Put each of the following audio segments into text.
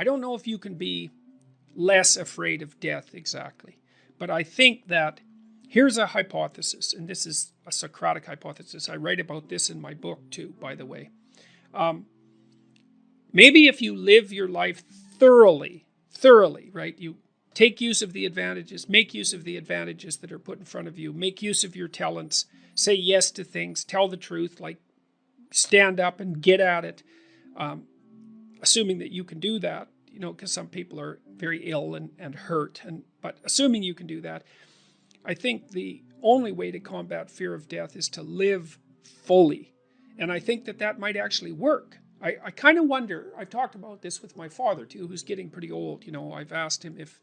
I don't know if you can be less afraid of death exactly. But I think that here's a hypothesis, and this is a Socratic hypothesis. I write about this in my book too, by the way. Maybe if you live your life thoroughly, right? You take use of the advantages, make use of the advantages that are put in front of you, make use of your talents, say yes to things, tell the truth, like stand up and get at it, assuming that you can do that, because some people are very ill and hurt. But assuming you can do that, I think the only way to combat fear of death is to live fully. And I think that might actually work. I kind of wonder, I've talked about this with my father too, who's getting pretty old. I've asked him if,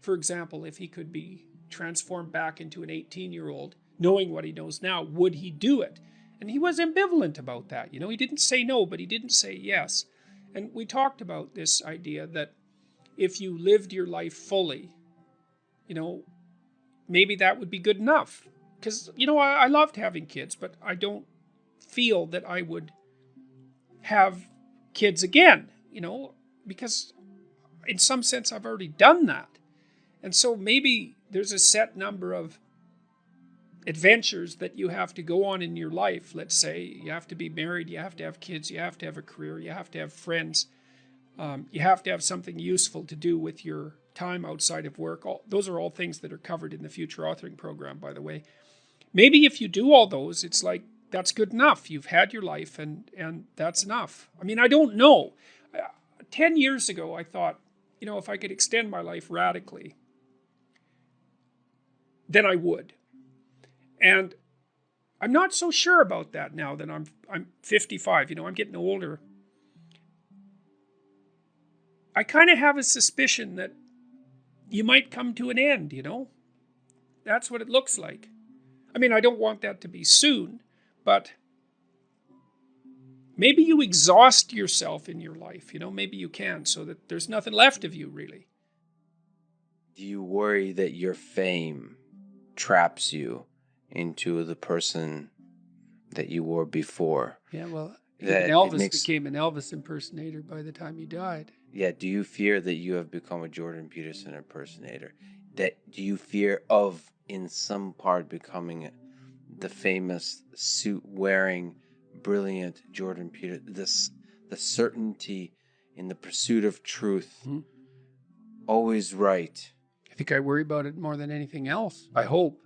for example, if he could be transformed back into an 18-year-old, knowing what he knows now, would he do it? And he was ambivalent about that. He didn't say no, but he didn't say yes. And we talked about this idea that if you lived your life fully, maybe that would be good enough. Because, I loved having kids, but I don't feel that I would have kids again, because in some sense I've already done that. And so maybe there's a set number of adventures that you have to go on in your life. Let's say you have to be married, you have to have kids, you have to have a career, you have to have friends, you have to have something useful to do with your time outside of work. Those are all things that are covered in the Future Authoring Program, by the way. Maybe if you do all those, it's like, that's good enough. You've had your life and that's enough. I mean, I don't know. 10 years ago, I thought, if I could extend my life radically, then I would. And I'm not so sure about that now that I'm 55. I'm getting older. I kind of have a suspicion that you might come to an end, That's what it looks like. I mean, I don't want that to be soon, but maybe you exhaust yourself in your life, maybe you can, so that there's nothing left of you, really. Do you worry that your fame traps you into the person that you were before? Yeah, well, even Elvis became an Elvis impersonator by the time he died. Yeah, do you fear that you have become a Jordan Peterson impersonator? Do you fear of, in some part, becoming the famous suit-wearing, brilliant Jordan Peterson? The certainty in the pursuit of truth, always right. I think I worry about it more than anything else. I hope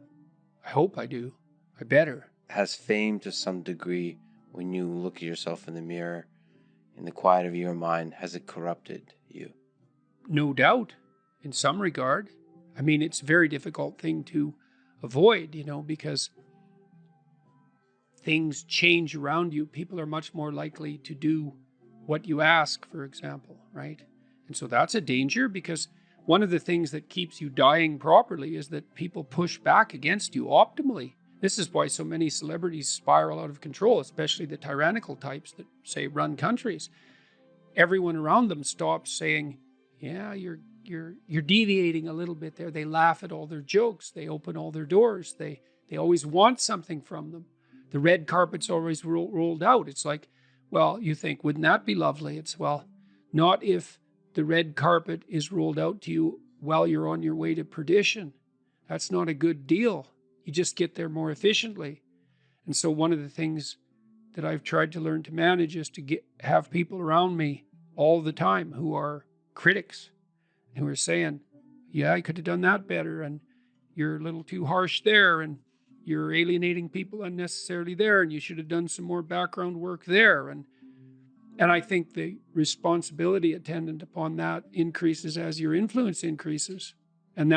I do. I better. Has fame, to some degree, when you look at yourself in the mirror, in the quiet of your mind, has it corrupted you? No doubt, in some regard. I mean, it's a very difficult thing to avoid, because things change around you. People are much more likely to do what you ask, for example, right? And so that's a danger, because one of the things that keeps you dying properly is that people push back against you optimally. This is why so many celebrities spiral out of control, especially the tyrannical types that, say, run countries. Everyone around them stops saying, yeah, you're deviating a little bit there. They laugh at all their jokes. They open all their doors. They always want something from them. The red carpet's always rolled out. It's like, well, you think, wouldn't that be lovely? It's, well, not if the red carpet is rolled out to you while you're on your way to perdition. That's not a good deal. You just get there more efficiently. And so one of the things that I've tried to learn to manage is to have people around me all the time who are critics, who are saying, yeah, I could have done that better, and you're a little too harsh there, and you're alienating people unnecessarily there, and you should have done some more background work there. And I think the responsibility attendant upon that increases as your influence increases. And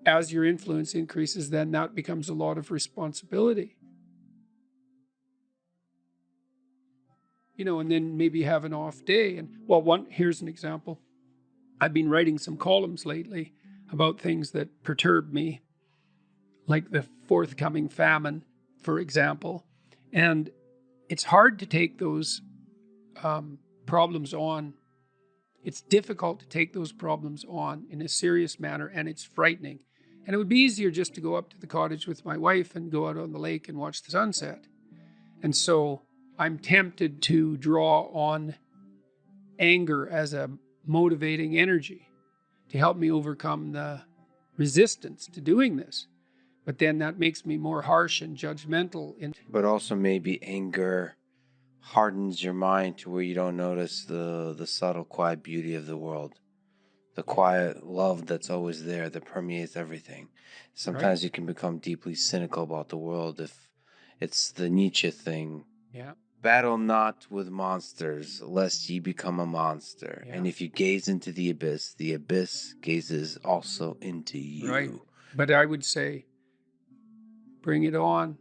as your influence increases, then that becomes a lot of responsibility. And then maybe have an off day. And here's an example. I've been writing some columns lately about things that perturb me, like the forthcoming famine, for example. And it's hard to take those problems on. It's difficult to take those problems on in a serious manner, and it's frightening. And it would be easier just to go up to the cottage with my wife and go out on the lake and watch the sunset. And so I'm tempted to draw on anger as a motivating energy to help me overcome the resistance to doing this. But then that makes me more harsh and judgmental. But also maybe anger hardens your mind to where you don't notice the subtle, quiet beauty of the world. The quiet love that's always there that permeates everything. Sometimes you can become deeply cynical about the world if it's the Nietzsche thing. Yeah. Battle not with monsters, lest ye become a monster. Yeah. And if you gaze into the abyss gazes also into you. Right. But I would say, bring it on.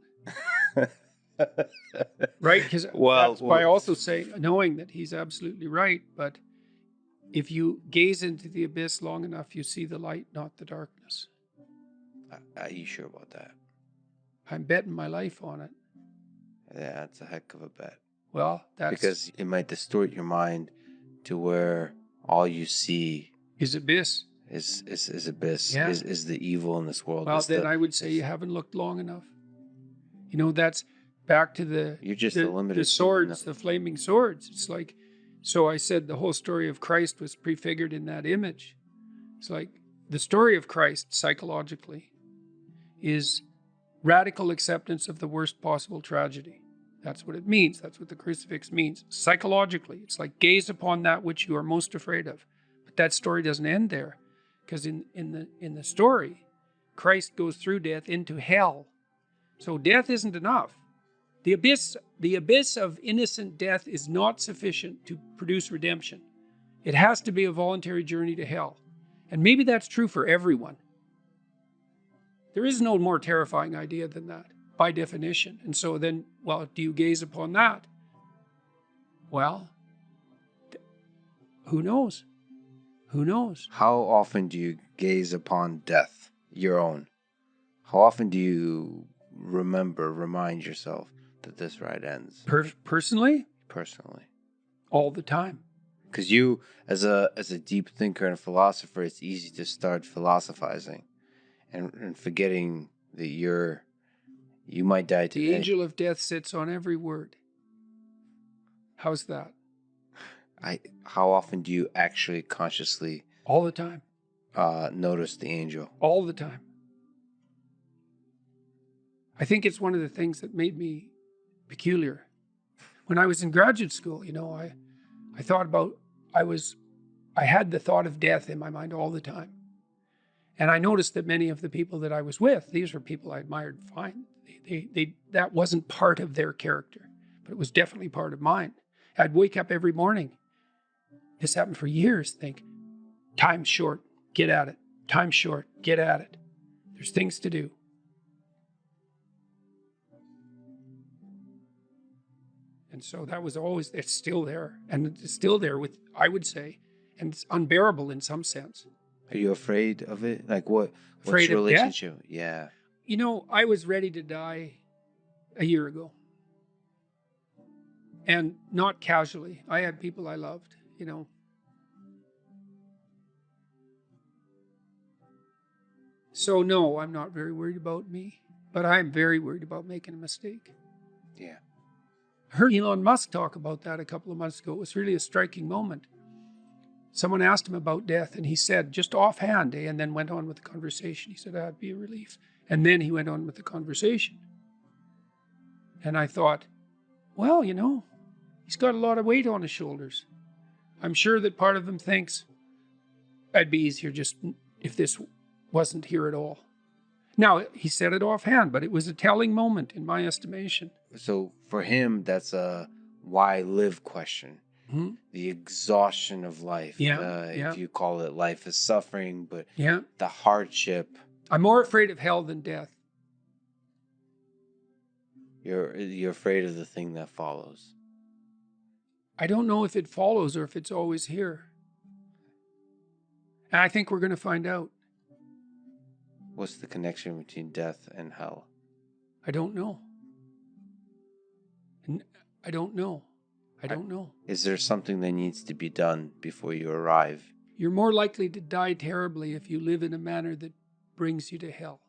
Right? Because that's by also saying, knowing that he's absolutely right. But if you gaze into the abyss long enough, you see the light, not the darkness. Are you sure about that? I'm betting my life on it. Yeah, that's a heck of a bet. Well, that's because it might distort your mind to where all you see is abyss. Is abyss. Yeah. Is the evil in this world. Well, then I would say you haven't looked long enough. You know, that's back to the swords, the flaming swords. It's like, so I said the whole story of Christ was prefigured in that image. It's like the story of Christ psychologically is radical acceptance of the worst possible tragedy. That's what it means. That's what the crucifix means. Psychologically, it's like gaze upon that which you are most afraid of. But that story doesn't end there, because in the story, Christ goes through death into hell. So death isn't enough. The abyss of innocent death is not sufficient to produce redemption. It has to be a voluntary journey to hell. And maybe that's true for everyone. There is no more terrifying idea than that, by definition. And so then, well, do you gaze upon that? Well, who knows? Who knows? How often do you gaze upon death, your own? How often do you remind yourself that this ride ends? Personally? Personally. All the time. Because you, as a deep thinker and a philosopher, it's easy to start philosophizing and forgetting that you might die today. The angel of death sits on every word. How's that? How often do you actually consciously... All the time. Notice the angel? All the time. I think it's one of the things that made me peculiar. When I was in graduate school, you know, I thought about, I had the thought of death in my mind all the time. And I noticed that many of the people that I was with, these were people I admired fine. That wasn't part of their character, but it was definitely part of mine. I'd wake up every morning. This happened for years. Think, time's short, get at it. Time's short, get at it. There's things to do. And so that was always, it's still there. And it's still there with, I would say, and it's unbearable in some sense. Are you afraid of it? Like what's your relationship? Death? Yeah. You know, I was ready to die a year ago. And not casually. I had people I loved, you know. So no, I'm not very worried about me. But I'm very worried about making a mistake. Yeah. I heard Elon Musk talk about that a couple of months ago. It was really a striking moment. Someone asked him about death, and he said, just offhand, and then went on with the conversation. He said, that'd be a relief. And then he went on with the conversation. And I thought, well, you know, he's got a lot of weight on his shoulders. I'm sure that part of him thinks, it'd be easier just if this wasn't here at all. Now, he said it offhand, but it was a telling moment in my estimation. So for him, that's a why live question. Mm-hmm. The exhaustion of life. If you call it life is suffering, but the hardship. I'm more afraid of hell than death. You're afraid of the thing that follows. I don't know if it follows or if it's always here. And I think we're going to find out. What's the connection between death and hell? I don't know. I don't know. I don't know. Is there something that needs to be done before you arrive? You're more likely to die terribly if you live in a manner that brings you to hell.